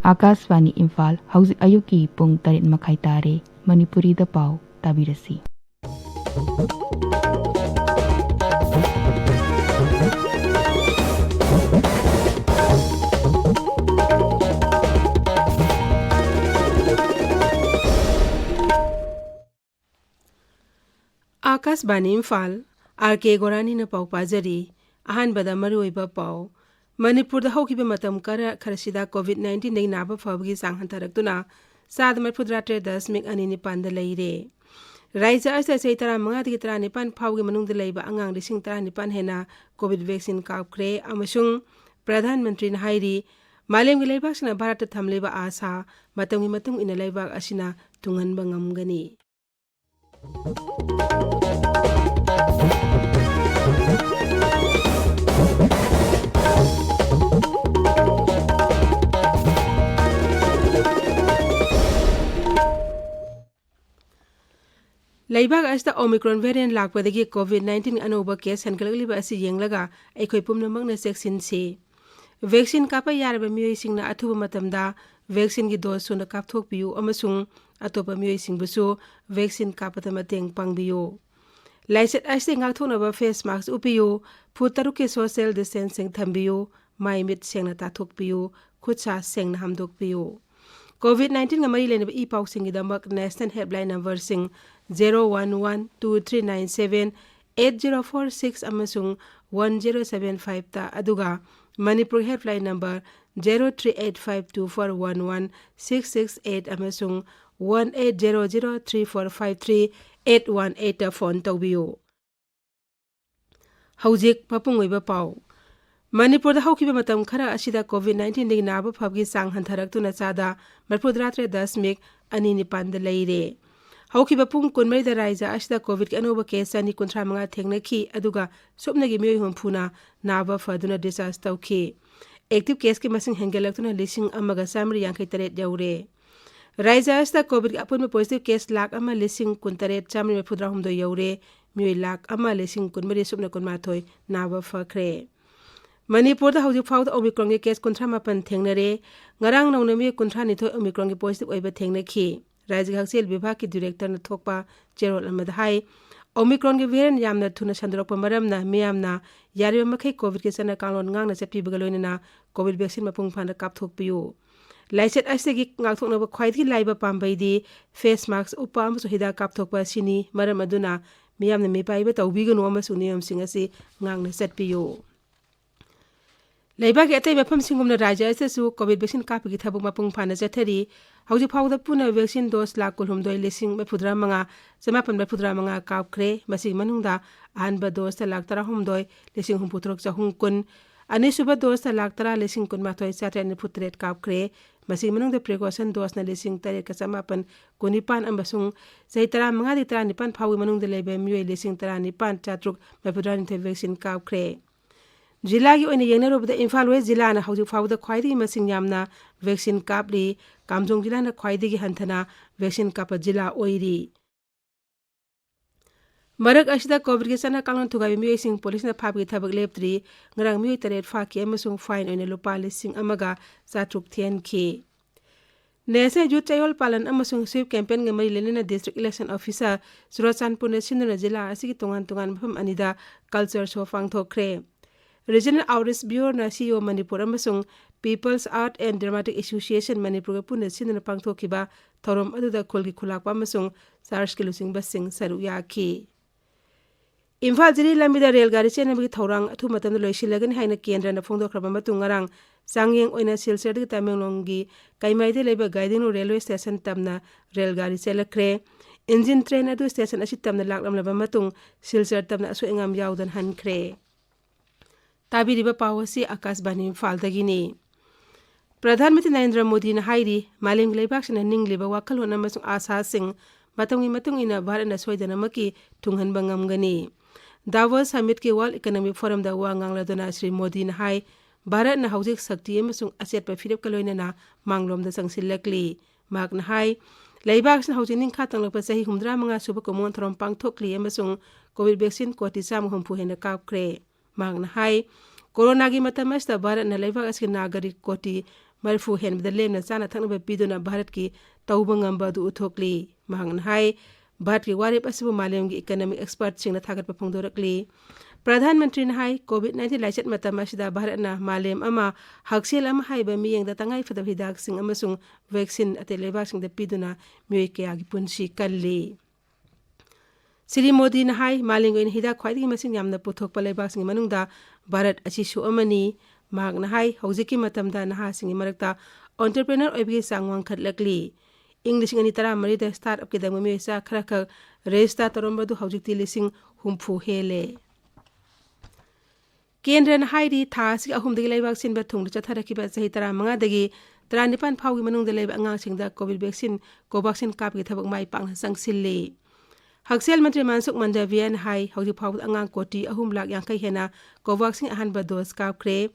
आकाशवाणी इम्फाल हौजिक अयुकी पुंग 8 मखाई तारे मणिपुरी दा पाव ताबिरसी। Akashvani Imphal R.K Gorani na pau pajari ahanbada maruoiba pau Manipur da haukiba matam kharasida COVID-19 dai naba fabgi sang hantaraktuna sad marpudra 3.2 da leire Raija asa sai tara manga di tara nipan phawgi manung da leiba angang rising tara nipan hena COVID vaccine kaukre amasung Pradhan Mantri na hairi malem gi leibak sina Bharat thamleba asa matamgi matung ina leibak asina tunganba ngamgani Laibag asta Omicron variant lakpadagi COVID-19 anoba case hankalaliba asi yenglaga aikhoi pumnamak na seksin se vaccine kapa yaraba miyoi singna athuba matamda vaccine gi dose suna kapthok piu amasung atopa miyoi singbusu vaccine kapata mateng pangbiyo laiset aste ngakthona ba face mask upiyo phutaru ke social distancing thambiyo mai mit sengna tathok piyo khutsa sengna hamdok piyo COVID-19 ngamari lenaba e pau singi damak national helpline number sing 01123978046 amasung 1075 ta aduga Manipur helpline number 0385241166 amasung 18003453 ta phone tawbiyo Haujik papungoiba pau Manipur da haukiba matam khara asida COVID-19 dagi naba phabgi sang hantharaktu na sada marpudra 3.2 da leire haukiba pung kunmai da raija asida COVID anoba case ani kunthra manga thengnaki aduga sopnagi miyoi humphuna naba faduna discharge tawki active case ki masing hengelaktuna lising amaga samri yankai taret yaure raija asida COVID apun positive case lak ama lising kuntaret chamri mepudra humdo yaure miyoi lak ama lising kunmari sopna kunma thoi naba fakhre Manipur da hauji fawda Omicron ge case kunthra mapan thengnare ngarang naunami kunthra ni thoi Omicron ge positive oiba thengnaki Raja Haksel Vibhag ki director na thokpa Cherol Ahmad hai Omicron ge variant yamna thuna sandrokpa maramna miyamna yariba makhai COVID ke sana kanglon ngangna chappi bagaloina na COVID vaccine mapung phana kapthok piyo laiset ase gi ngakthokna ba khwaidi laiba pambai di face mask upa amsu hida kapthokpa sini maram aduna miyamna mi paiba tawbiganu amasu niyam singasi ngangna chatpiyo Laibag atay mafam singumna raja asasu COVID vaccine kapagi thabuk mapung phana chathari hauji phawda puna vaccine dose lakh kulhumdoi lising mapudra manga jamapan mapudra manga kapkhre masing manungda ahanba dose lakh tara humdoi lising humputrok chahung kun ani suba dose lakh tara lising kun mathoi chatre ni putret kapkhre masing manungda precaution dose na lising tare ka jamapan kunipan ambasung saitara manga di tara nipan phawi manungda lebe miyoi lising tara nipan chatruk mapudra ni vaccine kapkhre Jila gi oina yengna robda Imphal West jila na hauji fawda khwaidi masing yamna vaccine kapli kamjong jila na khwaidi gi hanthana vaccine kapa jila oiri Marak asida COVID ge sana kalon thugai mi sing police na phabgi thabak leptri ngarang mi taret fa ki amasung fine oina lupa lising amaga chatruk thian ki Nese Youth Chayol Palan amasung sweep campaign nga mari lenina district election officer Surachanpur na sinuna jila asigi tungan mafam anida culture show fangthokre Regional Outreach Bureau na CEO Manipur amasung People's Art and Dramatic Association Manipur puna sinuna pangthokiba thorom aduda kholgi khulakpa amasung SARS ki lusing basing saru yaki Imphal jiri lamida rail gari chenabigi thorang athu matamda loisilagani haina kendra na phongdokhraba matung ngarang sangyeng oina silsar gi tamenglonggi kaimaide leba guiding railway station tamna rail gari chelakre engine train adu station asi tamna laklamlaba matung silsar tamna asu engam yawdan hankhre Tabiriba pawasi Akashbani Imphaldagini Pradhan Mantri Narendra Modi na hairi malem leibak sina ningliba wakhalona amasung asa sing matamgi matung ina Bharat na soidana maki tunghanba ngamgani Davos Summit ki World Economic Forum da wa ngangladona Shri Modi na hai Bharat na haujik sakti amasung asetpa phirep kaloina na manglom da sangsilakli mak na hai leibak sina haujik ningkha tanglakpa sahi humdra manga suba komon thorom pangthokli amasung COVID vaccine koti cham humpu hena kapkre mak na hai Corona gi matam asta Bharat na leibak aski nagarik koti marfu hen bida lemna chana thakna piduna Bharat ki tauba ngamba du uthokli mahang hai Bharat ki warip asibu malem gi economic expert singna thagat pa phongdorakli Pradhan Mantri hai COVID-19 laichat matam asida Bharat na malem ama haksel ama hai ba miyeng da tangai fada hidak sing amasung vaccine ate lebak sing da piduna miyoy kaya gi punsi kalli Sri Modi na hai malingo in hida khwaidi masing yamna puthok pa lebak sing manungda Bharat achi su amani mag na hai hojiki matamda na ha sing marakta entrepreneur oibgi sangwang khatlakli English ngani tara mari da start up ke da mumi sa khara khak register toromba du hojikti lising humfu hele Kendra na hai ri tha si ahum degi lebak sin ba thung cha thara ki ba sahi tara manga degi tara nipan phawgi manungda leba angang singda covid vaccine covaxin kap gi thabak mai pang sangsilli Haksel Mantri Mansuk Mandavian hai hauji phawt angang koti ahum lak yang kai hena covaxin ahan ba dos kap kre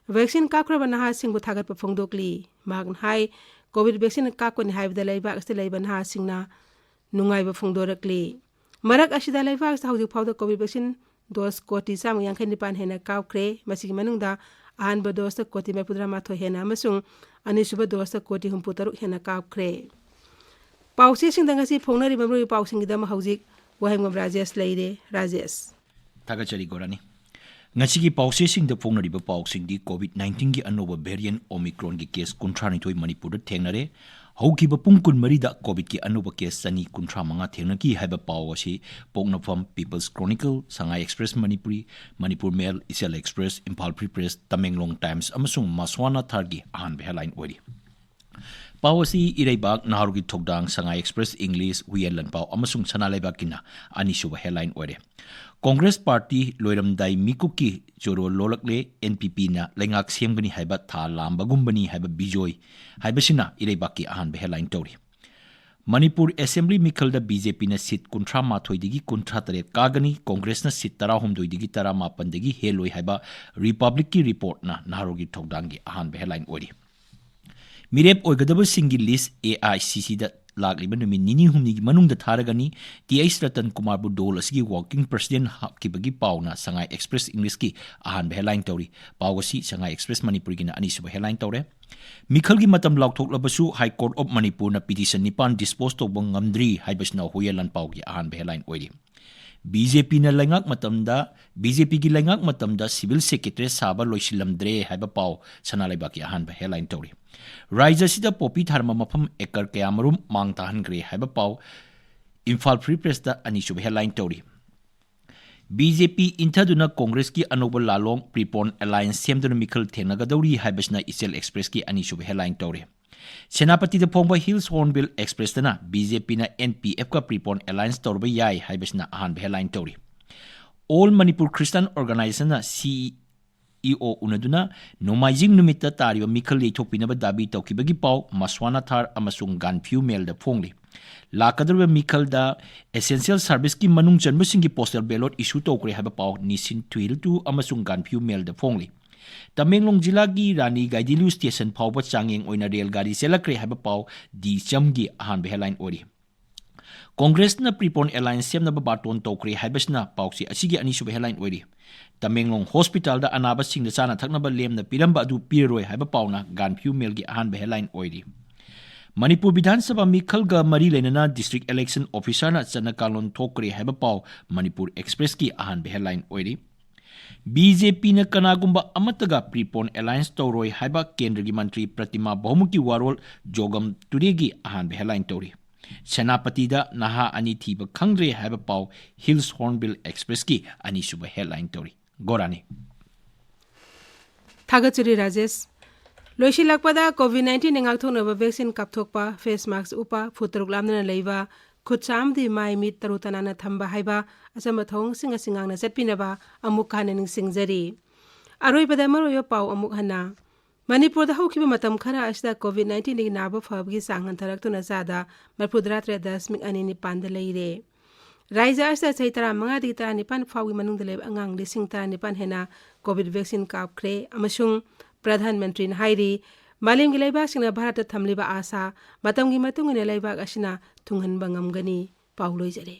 vaccine kap kra bana ha singbu thagat pa phongdokli magn hai covid vaccine kap ko ni hai da leiba asti leiban ha singna nungai ba phongdorakli marak asida leiba sta hauji phawt covid vaccine dos koti sam yang kai nipan hena kap kre masigi manungda ahan ba dos koti me pudra ma tho hena masung ani suba dos koti hum putaruk hena kap kre Pausi sing danga si phongnari mamrui pausing gidam haujik Wahengbam Rajesh leire Rajesh Tagachari Gorani Ngachigi pausi sing the phongnari ba pausing di COVID-19 gi anova variant Omicron gi case kuntrani thoi Manipur da thengnare hauki ba pungkun mari da COVID ki anova case sani kuntra manga thengna ki haiba paw asi Pognafam People's Chronicle Sangai Express Manipur Mail Isel Express Imphal Free Press Tamenglong Times amasung Maswana Thargi ahan be headline ori Pawasi Ireibak Naharugi Togdang Sangai Express English Huyen Pau Amasung Sanalaibakina Anisuba headline ore Congress Party Loiramdai Mikuki Joro Lolakle NPP na Lengak Siemgani Haiba Tha Lambagumbani Haiba Bijoy Haibasina Ireibaki ahan be headline tori Manipur Assembly Mikhalda BJP na seat kuntra mathoi digi kuntra tare kagani Congress na seat tara humdoi digi tara mapan digi heloi haiba Republic ki report na Naharugi Togdangi ahan be headline ori Mirep oigadaba singi list AICC da lagliba numi nini humni manung da tharagani TH Ratan Kumar Budol asigi working president hakibagi pauna Sangai Express English ki ahan be headline tori pawasi Sangai Express Manipur gi na ani suba headline tore Mikhal gi matam laukthok labasu High Court of Manipur na petition nipan dispose to bang ngamdri haibasna huyelan paw gi ahan be headline oiri BJP na lengak matamda BJP gi lengak matamda civil secretary saba loisilamdre haiba paw sanalaiba ki ahan be headline tori Raja sida popi tharma mafam ekar kayamarum mang tahan gre haiba paw Imphal Free Press da ani sub headline tori BJP intaduna Congress ki anoba lalong prepon alliance semduna Mikhal thenagadauri haibasna Isel Express ki ani sub headline tori Senapati da Pongba Hills Hornbill Express dana BJP na NPF ka prepon alliance torba yai haibasna ahan be headline tori All Manipur Christian Organization na CEO unaduna nomaijing numita tariwa Mikhal leithokpinaba dabi tawkibagi paw Maswana Thar amasung Ganphu Mail da phongli lakadruba Mikhal da essential service ki manung janmusingi postal ballot issue tawkre haba paw nisin twil tu amasung Ganphu Mail da phongli Tamenglong jila gi Rani Gaidilu station phawba changeng oina rail gari selakre haba paw di chamgi ahan be headline ori Congress na prepon alliance sem na baton tokre haibasna pausi asigi ani sub headline ori Tamenglong Hospital da anaba sing da sana thakna ba lem na piramba adu piroi haiba pauna Ganphu Mail gi ahan be headline ori Manipur Vidhan Sabha Mikhal ga mari lenana district election officer na chana kalon thokre haiba paw Manipur Express ki ahan be headline ori BJP na kanagumba amataga prepon alliance toroi haiba kendra gi mantri Pratima Bahumuki Warol Jogam Turegi ahan be headline tori Senapati da naha ani thiba khangre haiba paw Hills Hornbill Express ki ani suba headline tori Gorani Thagachuri Rajesh Loishi lakpada COVID-19 ngak thona ba vaccine kapthokpa face mask upa futruk lamna leiba khucham di mai mit tarutana na thamba haiba asama thong singa singang na setpina ba amuk khanening singjari aroi pada maroyo paw amuk hana Manipur da haukiba matam khara asda COVID-19 ni naba fabgi sangan tharak tuna sada marpudra 3.10 anini panda leire Raija asda chaitara manga di tara nipan fawi manung de leb angang lising tara nipan hena COVID vaccine kap kre amasung Pradhan Mantri hairi Malim gi leibak singna Bharat thamliba asa matam gi matung ne leibak asina tunghan bangam gani pauloi jare